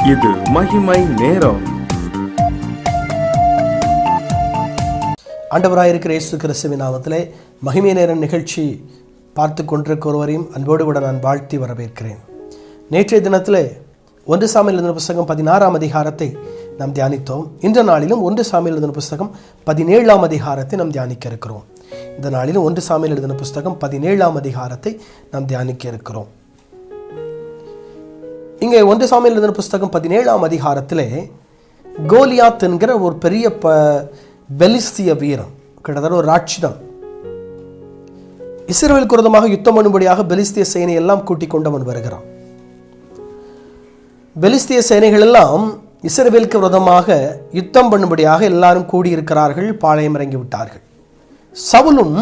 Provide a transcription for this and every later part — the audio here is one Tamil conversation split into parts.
இது மகிமை நேரம். ஆண்டவராயிருக்கிற இயேசு கிறிஸ்துவின் நாமத்திலே மகிமை நேரம் நிகழ்ச்சி பார்த்து கொண்டிருக்கிறவரையும் அன்போடு கூட நான் வாழ்த்தி வரவேற்கிறேன். நேற்றைய தினத்திலே 1 சாமுவேல் எழுதின புஸ்தகம் 16ஆம் அதிகாரத்தை நாம் தியானித்தோம். இந்த நாளிலும் 1 சாமுவேல் எழுதின புஸ்தகம் 17ஆம் அதிகாரத்தை நாம் தியானிக்க இருக்கிறோம். இந்த நாளிலும் 1 சாமுவேல் எழுதின புஸ்தகம் 17ஆம் அதிகாரத்தை நாம் தியானிக்க இருக்கிறோம். இங்கே 1 சாமுவேல் எழுதின புஸ்தகம் 17ஆம் அதிகாரத்திலே கோலியாத் என்கிற ஒரு பெரிய பெலிஸ்திய வீரன், கிட்டத்தட்ட ஒரு ராட்சிதன், இஸ்ரவேலுக்கு விரோதமாக யுத்தம் பண்ணும்படியாக பெலிஸ்திய சேனை எல்லாம் கூட்டிக் கொண்டவன் வருகிறான். பெலிஸ்திய சேனைகள் எல்லாம் இஸ்ரவேலுக்கு விரோதமாக யுத்தம் பண்ணும்படியாக எல்லாரும் கூடியிருக்கிறார்கள், பாளையம் இறங்கி விட்டார்கள். சவுலும்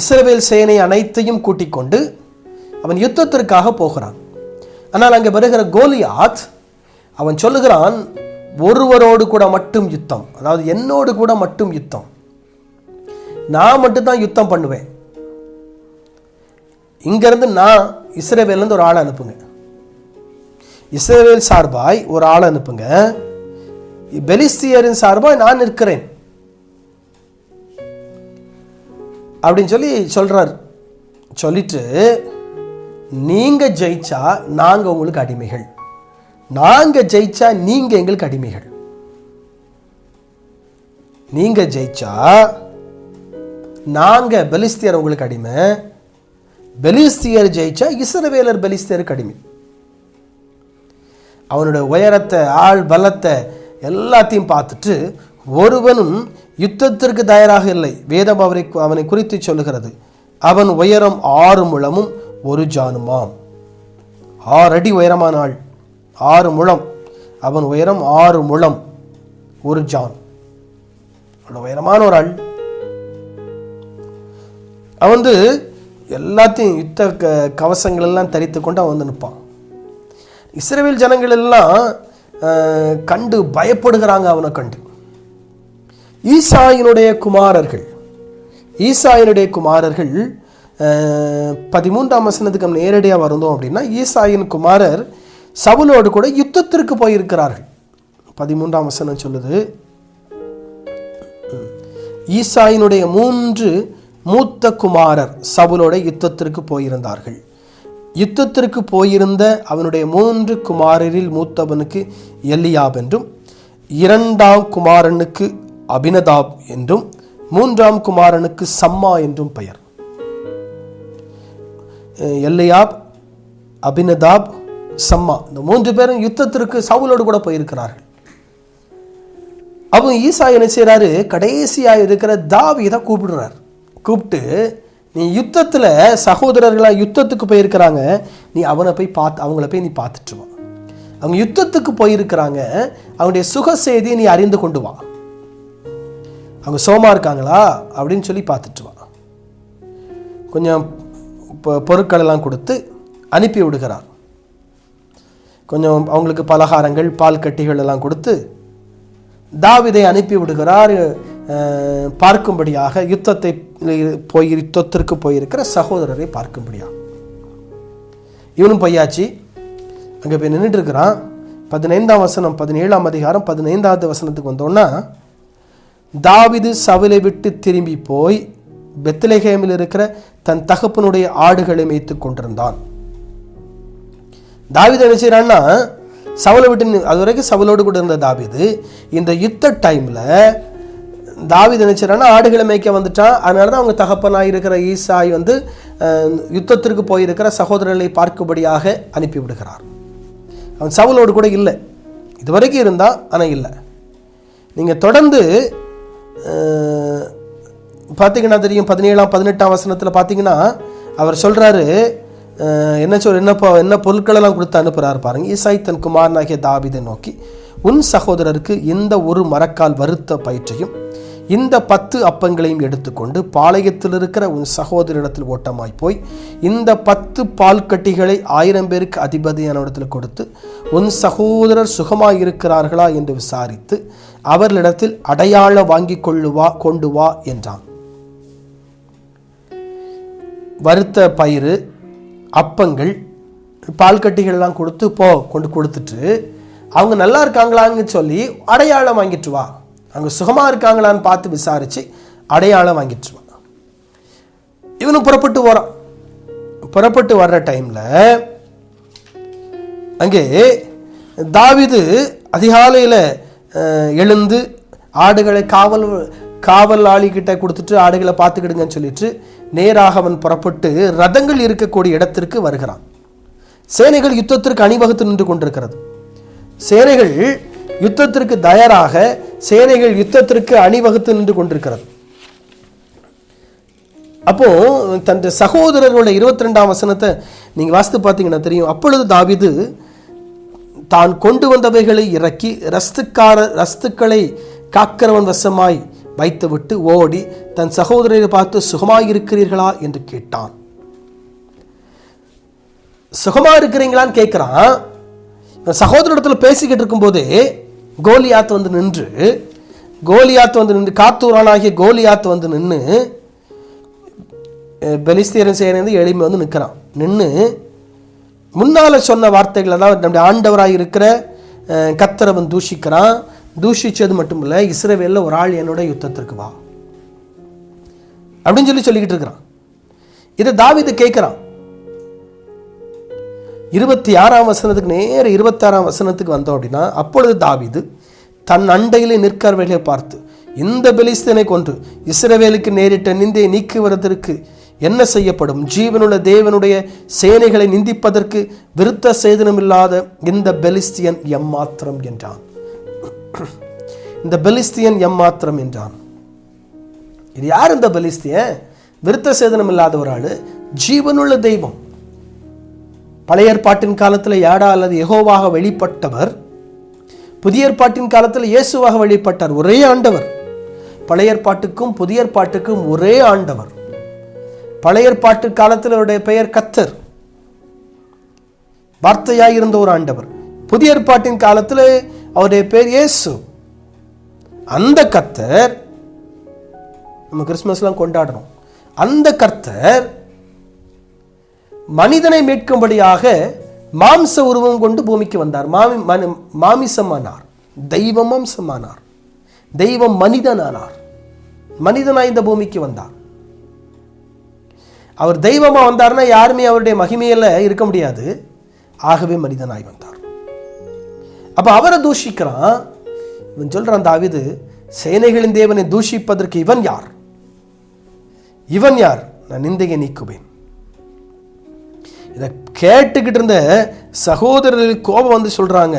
இஸ்ரவேல் சேனை அனைத்தையும் கூட்டிக் கொண்டு அவன் யுத்தத்திற்காக போகிறான். ஆனால் அங்கே வருகிற கோலியாத் அவன் சொல்லுகிறான், ஒருவரோடு கூட மட்டும் யுத்தம், அதாவது என்னோடு கூட மட்டும் யுத்தம், நான் மட்டும்தான் யுத்தம் பண்ணுவேன். இங்கிருந்து நான் இஸ்ரவேல்லேருந்து ஒரு ஆளை அனுப்புங்க, இஸ்ரவேல் சார்பாய் ஒரு ஆளை அனுப்புங்க, பெலிஸ்தியரின் சார்பாய் நான் நிற்கிறேன் அப்படின்னு சொல்றார். சொல்லிட்டு, நீங்க ஜெயிச்சா நாங்க உங்களுக்கு அடிமைகள், நாங்க ஜெயிச்சா நீங்க எங்களுக்கு அடிமைகள். நீங்க ஜெயிச்சா நாங்க பெலிஸ்தியர் உங்களுக்கு அடிமை, பெலிஸ்தியர் ஜெயிச்சா இஸ்ரவேலர் பெலிஸ்தியருக்கு அடிமை. அவனுடைய உயரத்தை, ஆள் பலத்தை எல்லாத்தையும் பார்த்துட்டு ஒருவனும் யுத்தத்திற்கு தயாராக இல்லை. வேதம் அவனை குறித்து சொல்லுகிறது, அவன் உயரம் 6 முழமும் 1 ஜானுமாம். 6 அடி உயரமான ஆள், 6 முழம். அவன் உயரம் 6 முழம் 1 ஜான். உயரமான ஒரு ஆள். அவன் எல்லாத்தையும் யுத்த கவசங்கள் எல்லாம் தரித்து கொண்டு அவன் நிற்பான். இஸ்ரவேல் ஜனங்கள் எல்லாம் கண்டு பயப்படுகிறாங்க அவனை கண்டு. ஈசாயினுடைய குமாரர்கள் 13ஆம் வசனத்துக்கு நம்ம நேரடியாக வந்தோம் அப்படின்னா, ஈசாயின் குமாரர் சவுலோடு கூட யுத்தத்திற்கு போயிருக்கிறார்கள். 13ஆம் வசனம் சொல்லுது, ஈசாயினுடைய 3 மூத்த குமாரர் சவுலோட யுத்தத்திற்கு போயிருந்தார்கள். யுத்தத்திற்கு போயிருந்த அவனுடைய 3 குமாரரில் மூத்தவனுக்கு எலியாப் என்றும், 2ஆம் குமாரனுக்கு அபினதாப் என்றும், 3ஆம் குமாரனுக்கு சம்மா என்றும் பெயர். எலியாப், அபினதாப், சம்மா, இந்த 3 பேரும் யுத்தத்திற்கு சவுலோடு கூட போயிருக்கிறார்கள். அவங்க ஈசா என்ன செய்யறாரு, கடைசியா இருக்கிற தாவீதை கூப்பிடுறார். கூப்பிட்டு, நீ யுத்தத்துல சகோதரர்களா யுத்தத்துக்கு போயிருக்கிறாங்க, நீ அவங்கள போய் நீ பார்த்துட்டு வா. அவங்க யுத்தத்துக்கு போயிருக்கிறாங்க, அவங்களுடைய சுக செய்தியை நீ அறிந்து கொண்டு வா. அவங்க சோமா இருக்காங்களா அப்படின்னு சொல்லி பார்த்துட்டு வா. கொஞ்சம் பொருட்கள் எல்லாம் கொடுத்து அனுப்பி விடுகிறார். கொஞ்சம் அவங்களுக்கு பலகாரங்கள், பால் கட்டிகள் எல்லாம் கொடுத்து தாவீதை அனுப்பி விடுகிறார் பார்க்கும்படியாக, யுத்தத்திற்கு போயிருக்கிற சகோதரரை பார்க்கும்படியாக. இவனும் பையாச்சு அங்கே போய் நின்றுட்டு இருக்கிறான். 15ஆம் வசனம் 17ஆம் அதிகாரம் 15வது வசனத்துக்கு வந்தோன்னா, தாவீது சவுலை விட்டு திரும்பி போய் பெத்லெகேமில் இருக்கிற தன் தகப்பனுடைய ஆடுகளை மேய்த்து கொண்டிருந்தான். தாவீது என்ன செய்யறான்னா, சவுலை விட்டு அது வரைக்கும் சவுலோடு கூட இருந்த தாவீது இந்த யுத்த டைம்ல தாவீது என்ன செய்யறான்னா, ஆடுகளை மேய்க்க வந்துட்டான். அதனாலதான் அவங்க தகப்பனாய் இருக்கிற ஈசாய் யுத்தத்திற்கு போயிருக்கிற சகோதரர்களை பார்க்கும்படியாக அனுப்பி விடுகிறார். அவன் சவுலோடு கூட இல்லை, இது வரைக்கும் இருந்தா ஆனா இல்லை. நீங்க தொடர்ந்து பார்த்தீங்கன்னா தெரியும், 17ஆம் 18ஆம் வசனத்தில் பார்த்தீங்கன்னா அவர் சொல்றாரு, என்ன பொருட்களெல்லாம் கொடுத்து அனுப்புறாரு பாருங்க. ஈசாய் தன் குமாரனாகிய தாவீதை நோக்கி, உன் சகோதரருக்கு இந்த 1 மரக்கால் வறுத்த பயிற்றையும் இந்த 10 அப்பங்களையும் எடுத்துக்கொண்டு பாளையத்தில் இருக்கிற உன் சகோதரிடத்தில் ஓட்டமாய் போய் இந்த 10 பால் கட்டிகளை 1000 பேருக்கு அதிபதியான இடத்தில் கொடுத்து, உன் சகோதரர் சுகமாய் இருக்கிறார்களா என்று விசாரித்து அவர்களிடத்தில் அடையாளம் வாங்கி கொண்டு வா என்றான். வறுத்த பயிறு, அப்பங்கள், பால் கட்டிகள்லாம் கொடுத்து கொண்டு கொடுத்துட்டு அவங்க நல்லா இருக்காங்களான்னு சொல்லி அடையாளம் வாங்கிட்டு வா, அவங்க சுகமாக இருக்காங்களான்னு பார்த்து விசாரித்து அடையாளம் வாங்கிட்டு வா. இவனும் புறப்பட்டு போகிறான். புறப்பட்டு வர்ற டைமில் அங்கே தாவீது அதிகாலையில் எழுந்து ஆடுகளை காவல் ஆளிகிட்ட கொடுத்துட்டு ஆடுகளை பார்த்துக்கிடுங்கன்னு சொல்லிட்டு நேராக அவன் புறப்பட்டு ரதங்கள் இருக்கக்கூடிய இடத்திற்கு வருகிறான். சேனைகள் யுத்தத்திற்கு அணிவகுத்து நின்று கொண்டிருக்கிறது. சேனைகள் யுத்தத்திற்கு தயாராக சேனைகள் யுத்தத்திற்கு அணிவகுத்து நின்று கொண்டிருக்கிறது. அப்போ தன் சகோதரர்களுடைய 22ஆம் வசனத்தை நீங்க வாசித்து பார்த்தீங்கன்னா தெரியும். அப்பொழுது தாவீது தான் கொண்டு வந்தவைகளை இறக்கி ரஸ்துக்களை காக்கிறவன் வசமாய் வைத்துவிட்டு ஓடி தன் சகோதரரை பார்த்து சுகமாய் இருக்கிறீர்களா என்று கேட்டான். சுகமா இருக்கிறீங்களான்னு கேட்கிறான். சகோதரத்தில் பேசிக்கிட்டு இருக்கும் போதே கோலியாத் வந்து நின்று காத்தூரானாகிய கோலியாத் வந்து நின்று பெலிஸ்தியரின் சேனை எளிமை வந்து நிற்கிறான். நின்று முன்னால் சொன்ன வார்த்தைகள், அதாவது நம்முடைய ஆண்டவராக இருக்கிற கர்த்தரவன் தூஷிக்கிறான். தூஷிச்சது மட்டும் இல்லை, இஸ்ரவேலில் ஒரு ஆள் என்னோட யுத்தத்திற்கு வா அப்படின்னு சொல்லிக்கிட்டு இருக்கிறான். இதை தாவீது கேட்கிறான். 26ஆம் வசனத்துக்கு நேர 26ஆம் வசனத்துக்கு வந்தோம் அப்படின்னா, அப்பொழுது தாவீது தன் அண்டையிலே நிற்கிறவர்களை பார்த்து, இந்த பெலிஸ்தனை கொன்று இஸ்ரவேலுக்கு நேரிட்ட நிந்தையை நீக்குவதற்கு என்ன செய்யப்படும்? ஜீவனுள்ள தேவனுடைய சேனைகளை நிந்திப்பதற்கு விருத்த சேதனமில்லாத இந்த பெலிஸ்தியன் எம்மாத்திரம் என்றான். இந்த பெலிஸ்தியன் எம்மாத்திரம் என்றான். இது யார் இந்த பெலிஸ்தியன்? விருத்த சேதனம் இல்லாத ஒரு ஆளு, ஜீவனுள்ள தெய்வம். பழைய ஏற்பாட்டின் காலத்தில் யாடா அல்லது யெகோவாக வெளிப்பட்டவர், புதிய ஏற்பாட்டின் காலத்தில் இயேசுவாக வெளிப்பட்டார். ஒரே ஆண்டவர். பழைய ஏற்பாட்டுக்கும் புதிய ஏற்பாட்டுக்கும் ஒரே ஆண்டவர். பழைய ஏற்பாட்டு காலத்தில் அவருடைய பெயர் கர்த்தர், வார்த்தையாய் இருந்த ஒரு ஆண்டவர். புதிய ஏற்பாட்டின் காலத்தில் அவருடைய பெயர் இயேசு. அந்த கர்த்தர் நம்ம கிறிஸ்துமஸ்லாம் கொண்டாடுறோம். அந்த கர்த்தர் மனிதனை மீட்கும்படியாக மாம்ச உருவம் கொண்டு பூமிக்கு வந்தார். மாமிசமானார், தெய்வம் மாம்சமானார், தெய்வம் மனிதனானார். மனிதனாய் இந்த பூமிக்கு வந்தார். அவர் தெய்வமா வந்தார்னா யாருமே அவருடைய மகிமையில இருக்க முடியாது. ஆகவே மனிதனாய் வந்தார். அப்ப அவரை தூஷிக்கிறான். இவன் சொல்றான், தாவீது சேனைகளின் தேவனை தூஷிப்பதற்கு இவன் யார்? இவன் யார்? நான் நிந்தையை நீக்குவேன். இதை கேட்டுக்கிட்டு இருந்த சகோதரர்களுக்கு கோபம் வந்து சொல்றாங்க,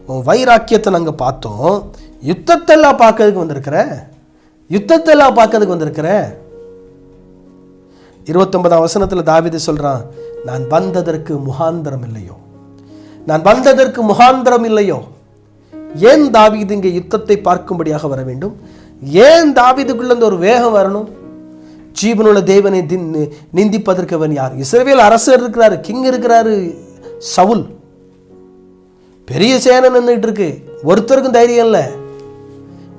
உன் வைராக்கியத்தை நாங்க பார்த்தோம், யுத்தத்தெல்லாம் பார்க்கறதுக்கு வந்திருக்கிற, யுத்தத்தெல்லாம் பார்க்கறதுக்கு வந்திருக்கிற. 29ஆம் வசனத்துல தாவீது சொல்றான், நான் வந்ததற்கு முகாந்திரம் இல்லையோ, நான் வந்ததற்கு முகாந்திரம் இல்லையோ. ஏன் தாவீது இங்கே யுத்தத்தை பார்க்கும்படியாக வர வேண்டும்? ஏன் தாவீதுக்குள்ள ஒரு வேகம் வரணும்? ஜீவனுள்ள தேவனை நிந்திப்பதற்கு அவன் யார்? இஸ்ரவேல் அரசர் இருக்கிறாரு, கிங் இருக்கிறாரு, சவுல். பெரிய சேனை நின்றுட்டு இருக்கு. ஒருத்தருக்கும் தைரியம் இல்லை,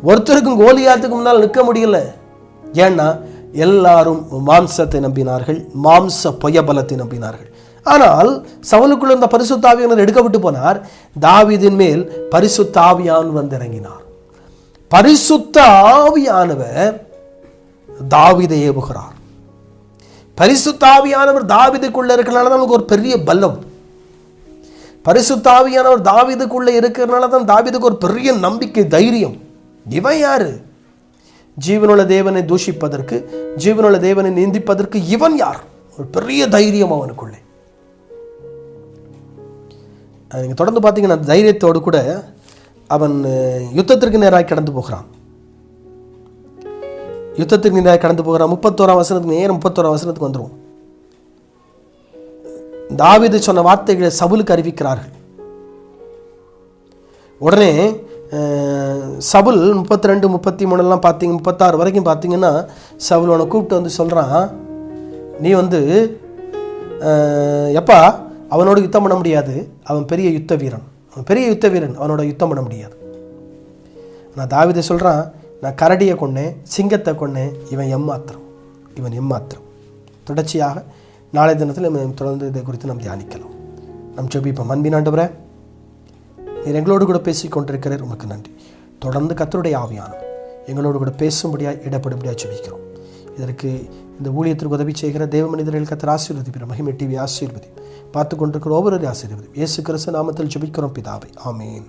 ஒருத்தருக்கும் கோலியாத்துக்கு முன்னால் நிற்க முடியல. ஏன்னா எல்லாரும் மாம்சத்தை நம்பினார்கள், மாம்ச பொய்யபலத்தை நம்பினார்கள். ஆனால் சவுலுக்குள்ள இந்த பரிசுத்த ஆவியானவர் எடுக்கப்பட்டு போனார். தாவீதின் மேல் பரிசுத்த ஆவியானவர் வந்து இறங்கினார். பரிசுத்த ஆவியானவர் தாவீதை ஏவுகிறார். பரிசுத்த ஆவியானவர் தாவீதுக்குள்ள இருக்கிறனால நமக்கு ஒரு பெரிய பலம். பரிசுத்த ஆவியானவர் தாவீதுக்குள்ள இருக்கிறனால தான் தாவீதுக்கு ஒரு பெரிய நம்பிக்கை, தைரியம். இவன் யாரு? ஜீவனுள்ள தேவனை தூஷிப்பதற்கு, ஜீவனுள்ள தேவனை நிந்திப்பதற்கு இவன் யார்? ஒரு பெரிய தைரியம் அவனுக்குள்ளே. நீங்க தொடர்ந்து பார்த்தீங்கன்னா தைரியத்தோடு கூட அவன் யுத்தத்திற்கு நேராக கடந்து போகிறான். யுத்தத்துக்கு நேராக கடந்து போகிறான். 31ஆம் வசனத்துக்கு நேரம் 31ஆம் வசனத்துக்கு வந்துடும். தாவீது சொன்ன வார்த்தைகளை சவுலுக்கு அறிவிக்கிறார்கள். உடனே சவுல் 32, 33 பார்த்தீங்க, 36 வரைக்கும் பார்த்தீங்கன்னா சவுல் அவனை கூப்பிட்டு வந்து சொல்கிறான், நீ வந்து எப்பா அவனோட யுத்தம் பண்ண முடியாது, அவன் பெரிய யுத்த வீரன், அவன் பெரிய யுத்த வீரன், அவனோட யுத்தம் பண்ண முடியாது. நான் தாவீதை சொல்கிறான், நான் கரடியை கொன்னேன், சிங்கத்தை கொன்னேன், இவன் எம்மாத்திரம், இவன் எம்மாத்திரம். தொடர்ச்சியாக நாளை தினத்தில் தொடர்ந்து இதை குறித்து நாம் தியானிக்கலாம். நம் ஜெபிப்போம். அன்பின் ஆண்டவரே, நீர் எங்களோடு கூட பேசி கொண்டிருக்கிறார். உமக்கு நன்றி. தொடர்ந்து கர்த்தருடைய ஆவியானவர் எங்களோடு கூட பேசும்படியாக இடப்படும்படியாக ஜெபிக்கிறோம். இதற்கு இந்த ஊழியத்திற்கு உதவி செய்கிற தேவ மனிதர்கள் கர்த்தர் ஆசீர்வதிப்பார். மகிமை டிவி ஆசீர்வதி. பார்த்து கொண்டிருக்கிற ஒவ்வொரு ஆசீர்வதி. இயேசு கிறிஸ்து நாமத்தில் ஜெபிக்கிறோம் பிதாவே. ஆமென்.